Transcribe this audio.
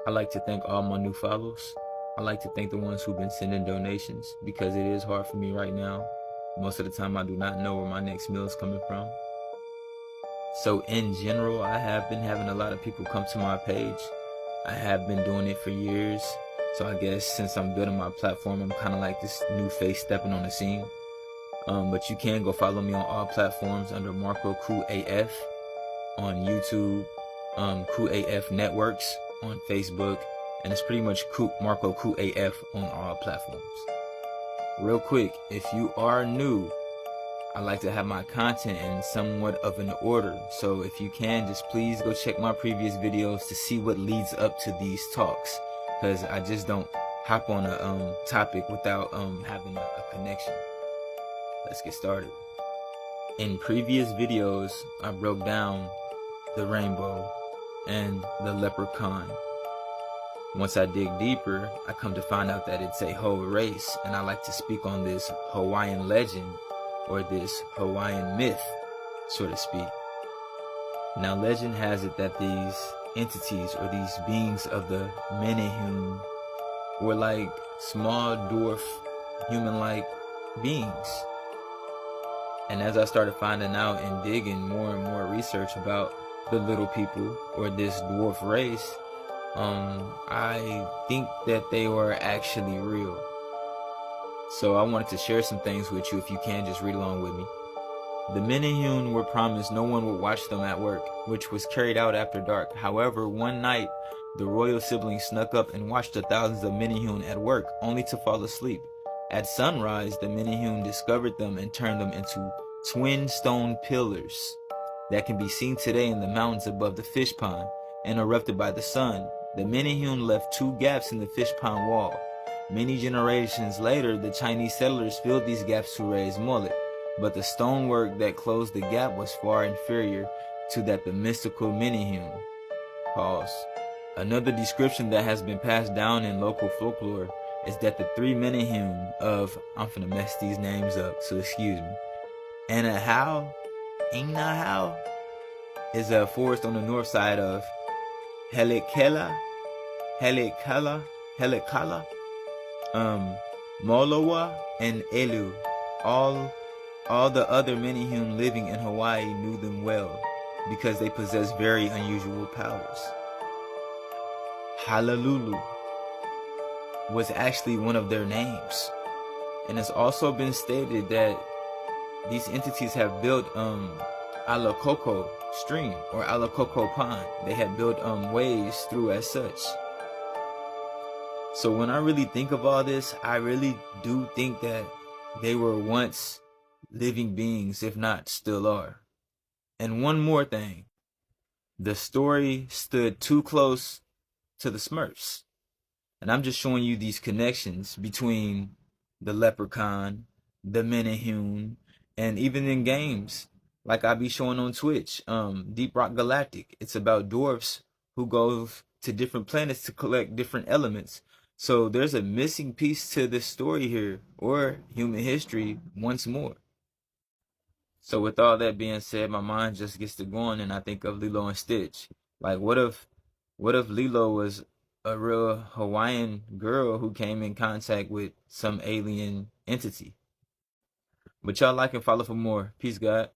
I like to thank all my new follows. I like to thank the ones who've been sending donations because it is hard for me right now. Most of the time I do not know where my next meal is coming from. So in general, I have been having a lot of people come to my page. I have been doing it for years. So I guess since I'm building my platform, I'm kind of like this new face stepping on the scene. But you can go follow me on all platforms under Marco Crew AF on YouTube, Crew AF Networks on Facebook, and it's pretty much Marco Crew AF on all platforms. Real quick, if you are new, I like to have my content in somewhat of an order. So if you can, just please go check my previous videos to see what leads up to these talks. Because I just don't hop on a topic without having a connection. Let's get started. In previous videos, I broke down the rainbow and the leprechaun. Once I dig deeper, I come to find out that it's a whole race, and I like to speak on this Hawaiian legend, or this Hawaiian myth, so to speak. Now, legend has it that these entities, or these beings of the MeneHune, were like small dwarf, human-like beings. And as I started finding out and digging more and more research about the little people, or this dwarf race, I think that they were actually real. So I wanted to share some things with you. If you can, just read along with me. The MeneHune were promised no one would watch them at work, which was carried out after dark. However, one night, the royal siblings snuck up and watched the thousands of MeneHune at work, only to fall asleep. At sunrise, the MeneHune discovered them and turned them into twin stone pillars that can be seen today in the mountains above the fish pond and erupted by the sun. The MeneHune left 2 gaps in the fish pond wall. Many generations later, the Chinese settlers filled these gaps to raise mullet, but the stonework that closed the gap was far inferior to that the mystical MeneHune. Pause. Another description that has been passed down in local folklore is that the 3 MeneHune of, I'm finna mess these names up, so excuse me, Inahau is a forest on the north side of Helikala, Moloa, and Elu. All the other MeneHune living in Hawaii knew them well because they possessed very unusual powers. Honolulu was actually one of their names, and it's also been stated that these entities have built Alakoko stream or Alakoko pond. They had built ways through as such. So when I really think of all this, I really do think that they were once living beings, if not still are. And one more thing, the story stood too close to the Smurfs. And I'm just showing you these connections between the leprechaun, the MeneHune, and even in games like I be showing on Twitch, Deep Rock Galactic. It's about dwarfs who go to different planets to collect different elements. So there's a missing piece to this story here, or human history once more. So with all that being said, my mind just gets to going, and I think of Lilo and Stitch. Like, what if Lilo was a real Hawaiian girl who came in contact with some alien entity? But y'all like and follow for more. Peace, God.